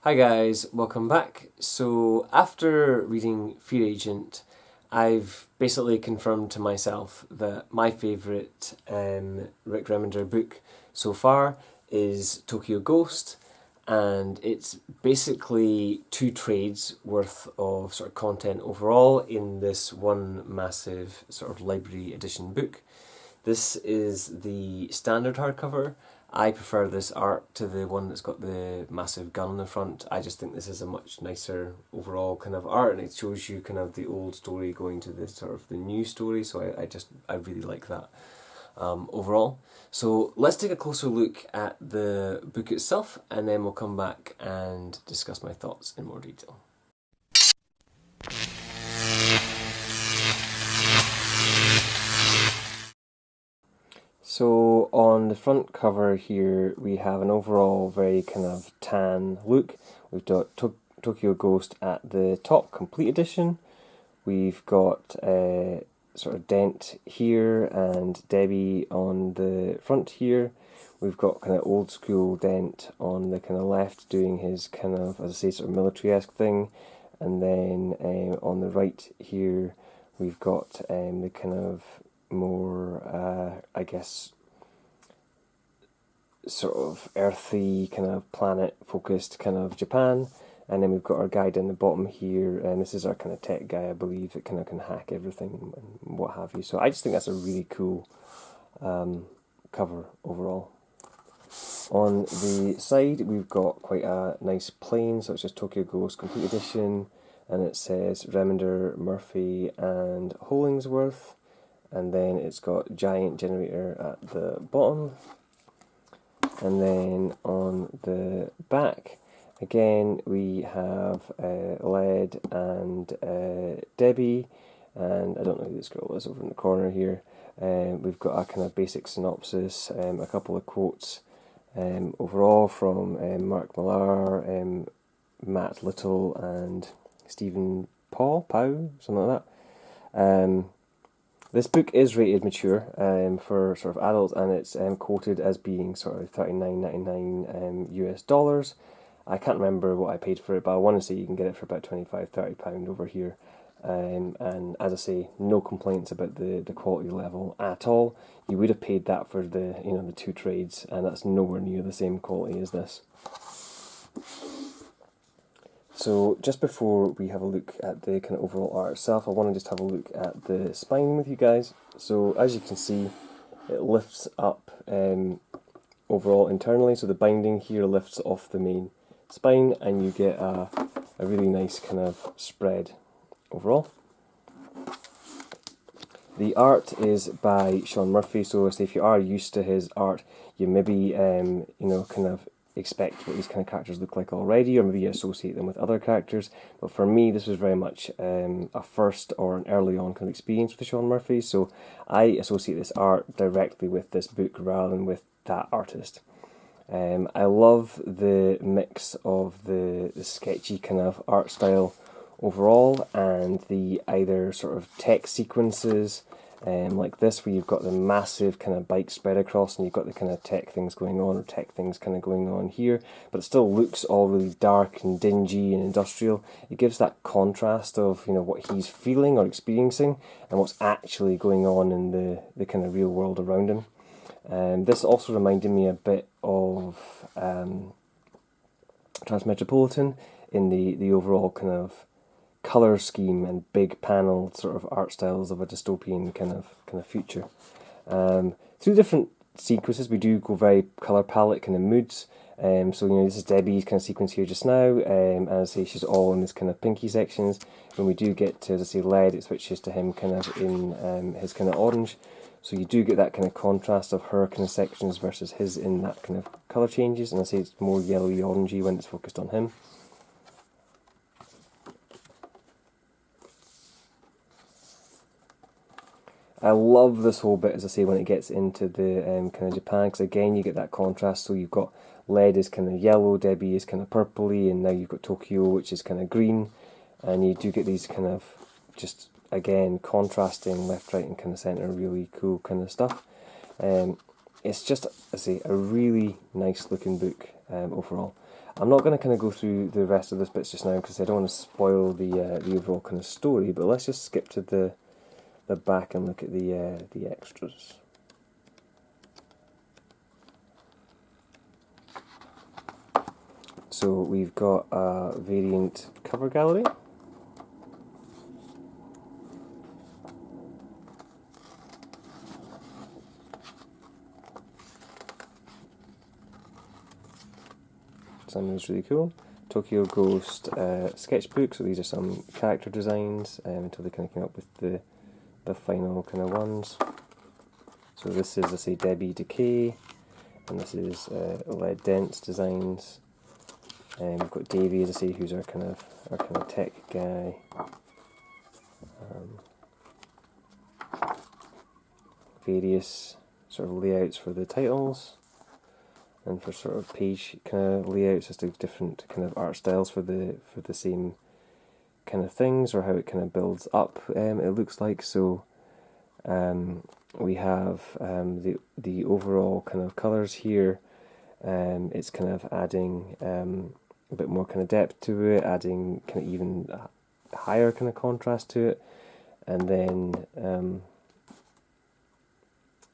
Hi guys, welcome back. So after reading Fear Agent, I've basically confirmed to myself that my favourite Rick Remender book so far is Tokyo Ghost, and it's basically two trades worth of sort of content overall in this one massive sort of library edition book. This is the standard hardcover. I prefer this art to the one that's got the massive gun on the front. I just think this is a much nicer overall kind of art, and it shows you kind of the old story going to the sort of the new story, so I really like that overall. So let's take a closer look at the book itself, and then we'll come back and discuss my thoughts in more detail. So on the front cover here we have an overall very kind of tan look. We've got Tokyo Ghost at the top, complete edition. We've got a sort of Dent here and Debbie on the front here. We've got kind of old school Dent on the kind of left doing his kind of, as I say, sort of military-esque thing. And then on the right here we've got the kind of more, I guess, sort of earthy, kind of planet-focused kind of Japan. And then we've got our guy down the bottom here, and this is our kind of tech guy, I believe, that kind of can hack everything and what have you. So I just think that's a really cool cover overall. On the side, we've got quite a nice plain, so it's just Tokyo Ghost Complete Edition, and it says Remender, Murphy, and Hollingsworth. And then it's got Giant Generator at the bottom. And then on the back, again, we have Led and Debbie, and I don't know who this girl is over in the corner here. We've got a kind of basic synopsis, a couple of quotes overall from Mark Millar, Matt Little, and Stephen Pow, something like that. This book is rated mature for sort of adults, and it's quoted as being sort of $39.99 US dollars. I can't remember what I paid for it, but I want to say you can get it for about £25-30 over here. And as I say, no complaints about the quality level at all. You would have paid that for the the two trades, and that's nowhere near the same quality as this. So just before we have a look at the kind of overall art itself, I want to just have a look at the spine with you guys. So as you can see, it lifts up overall internally, so the binding here lifts off the main spine, and you get a really nice kind of spread overall. The art is by Sean Murphy, so if you are used to his art, you maybe kind of expect what these kind of characters look like already, or maybe you associate them with other characters. But for me, this was very much a first or an early on kind of experience with Sean Murphy, so I associate this art directly with this book rather than with that artist. I love the mix of the sketchy kind of art style overall, and the either sort of tech sequences like this, where you've got the massive kind of bike spread across, and you've got the kind of tech things going on, or tech things kind of going on here, but it still looks all really dark and dingy and industrial. It gives that contrast of what he's feeling or experiencing and what's actually going on in the kind of real world around him. This also reminded me a bit of Transmetropolitan in the overall kind of colour scheme and big panel sort of art styles of a dystopian kind of future. Through different sequences, we do go very colour palette kind of moods. So this is Debbie's kind of sequence here just now, and as I say, she's all in this kind of pinky sections. When we do get to, as I say, Lead, it switches to him kind of in his kind of orange. So you do get that kind of contrast of her kind of sections versus his in that kind of colour changes, and I say it's more yellowy orangey when it's focused on him. I love this whole bit, as I say, when it gets into the kind of Japan, because again you get that contrast. So you've got Lead is kind of yellow, Debbie is kind of purpley, and now you've got Tokyo, which is kind of green, and you do get these kind of just again contrasting left, right, and kind of centre, really cool kind of stuff. It's just, as I say, a really nice looking book overall. I'm not going to kind of go through the rest of this bits just now because I don't want to spoil the overall kind of story. But let's just skip to the back and look at the extras. So we've got a variant cover gallery. Some is really cool. Tokyo Ghost sketchbook. So these are some character designs until they kind of came up with the final kind of ones. So this is, let's say, Debbie Decay, and this is Lead Dents designs. We've got Davey, as I say, who's our kind of tech guy. Various sort of layouts for the titles, and for sort of page kind of layouts, just different kind of art styles for the same kind of things, or how it kind of builds up. It looks like so. We have the overall kind of colours here. It's kind of adding a bit more kind of depth to it, adding kind of even higher kind of contrast to it, and then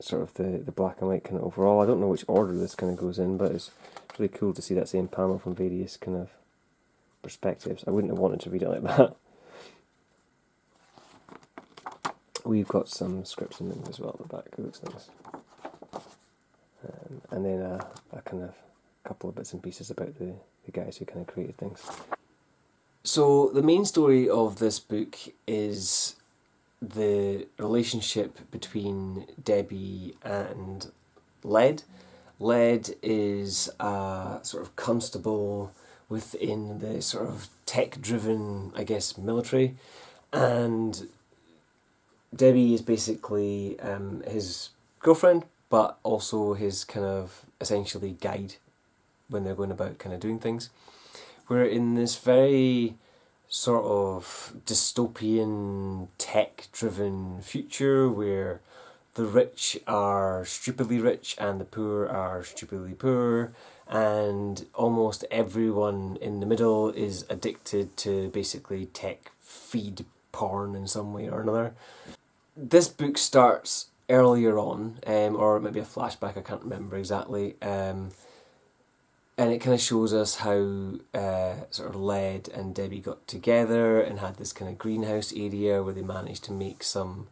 sort of the black and white kind of overall. I don't know which order this kind of goes in, but it's really cool to see that same panel from various kind of perspectives. I wouldn't have wanted to read it like that. We've got some scripts and things as well at the back. It looks nice. And then a kind of couple of bits and pieces about the guys who kind of created things. So the main story of this book is the relationship between Debbie and Lead. Lead is a sort of constable within the sort of tech-driven, I guess, military, and Debbie is basically his girlfriend, but also his kind of essentially guide when they're going about kind of doing things. We're in this very sort of dystopian, tech-driven future where the rich are stupidly rich and the poor are stupidly poor, and almost everyone in the middle is addicted to basically tech feed porn in some way or another. This book starts earlier on, or maybe a flashback, I can't remember exactly, and it kind of shows us how sort of Lead and Debbie got together and had this kind of greenhouse area where they managed to make some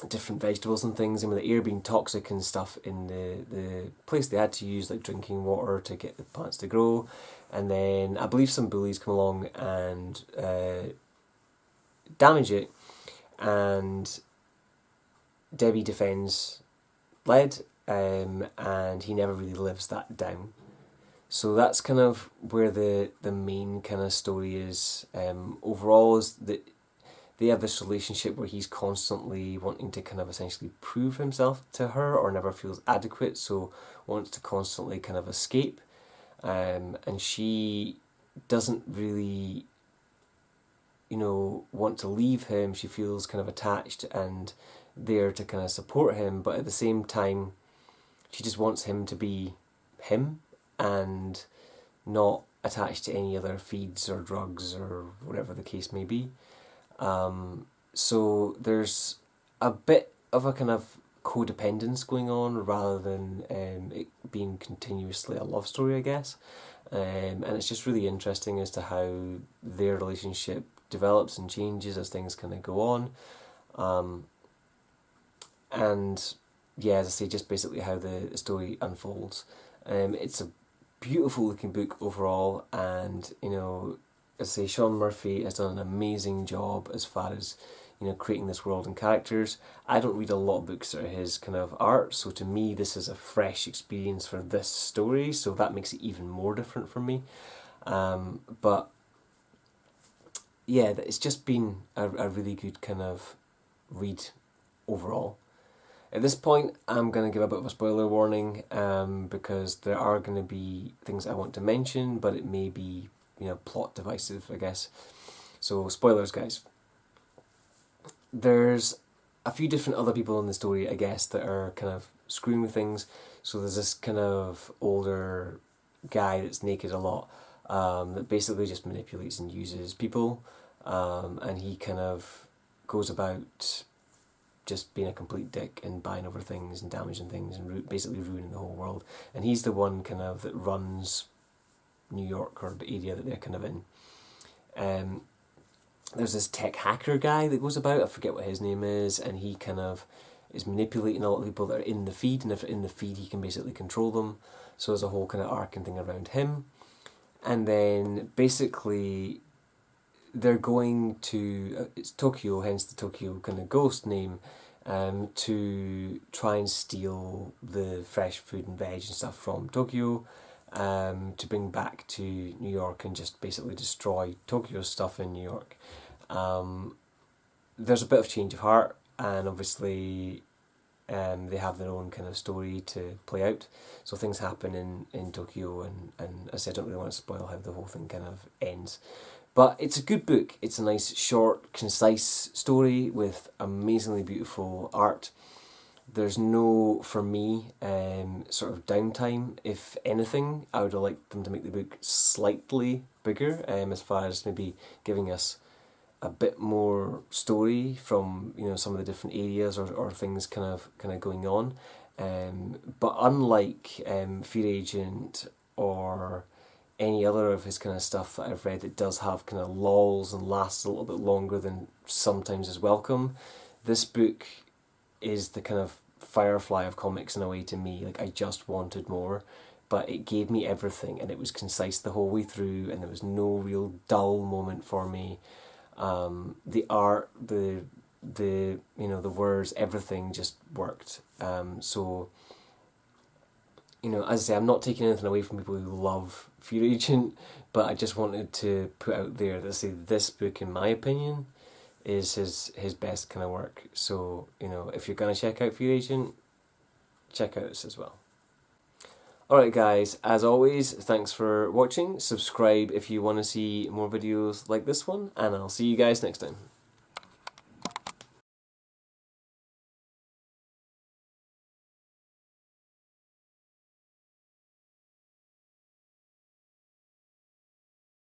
different vegetables and things, and with the air being toxic and stuff in the place, they had to use like drinking water to get the plants to grow. And then I believe some bullies come along and damage it, and Debbie defends Lead, and he never really lives that down. So that's kind of where the main kind of story is. Overall, is that they have this relationship where he's constantly wanting to kind of essentially prove himself to her, or never feels adequate, so wants to constantly kind of escape. And she doesn't really, want to leave him. She feels kind of attached and there to kind of support him, but at the same time, she just wants him to be him and not attached to any other feeds or drugs or whatever the case may be. So there's a bit of a kind of codependence going on rather than it being continuously a love story, I guess. And it's just really interesting as to how their relationship develops and changes as things kind of go on. And yeah, as I say, just basically how the story unfolds. It's a beautiful looking book overall, and as I say, Sean Murphy has done an amazing job as far as creating this world and characters. I don't read a lot of books that are his kind of art, so to me this is a fresh experience for this story, so that makes it even more different for me. But yeah, it's just been a really good kind of read overall. At this point, I'm going to give a bit of a spoiler warning, because there are going to be things I want to mention, but it may be plot divisive, I guess. So spoilers, guys. There's a few different other people in the story, I guess, that are kind of screwing with things. So there's this kind of older guy that's naked a lot, that basically just manipulates and uses people, and he kind of goes about just being a complete dick and buying over things and damaging things and basically ruining the whole world. And he's the one kind of that runs New York, or the area that they're kind of in. There's this tech hacker guy that goes about, I forget what his name is, and he kind of is manipulating a lot of people that are in the feed, and if they're in the feed he can basically control them. So there's a whole kind of arc and thing around him. And then basically they're going to, it's Tokyo, hence the Tokyo kind of ghost name, to try and steal the fresh food and veg and stuff from Tokyo, to bring back to New York and just basically destroy Tokyo's stuff in New York. There's a bit of change of heart, and obviously they have their own kind of story to play out. So things happen in Tokyo, and as I said, I don't really want to spoil how the whole thing kind of ends. But it's a good book. It's a nice, short, concise story with amazingly beautiful art. There's no, for me, sort of downtime. If anything, I would have liked them to make the book slightly bigger, as far as maybe giving us a bit more story from, you know, some of the different areas or things kind of going on. But unlike Fear Agent or any other of his kind of stuff that I've read, it does have kind of lulls and lasts a little bit longer than sometimes is welcome. This book is the kind of Firefly of comics in a way to me. Like, I just wanted more, but it gave me everything, and it was concise the whole way through, and there was no real dull moment for me. The art, the you know, the words, everything just worked. So, you know, as I say, I'm not taking anything away from people who love Fear Agent, but I just wanted to put out there that, say, this book, in my opinion, is his best kind of work. So, you know, if you're going to check out Fear Agent, check out this as well. Alright guys, as always, thanks for watching. Subscribe if you want to see more videos like this one, and I'll see you guys next time.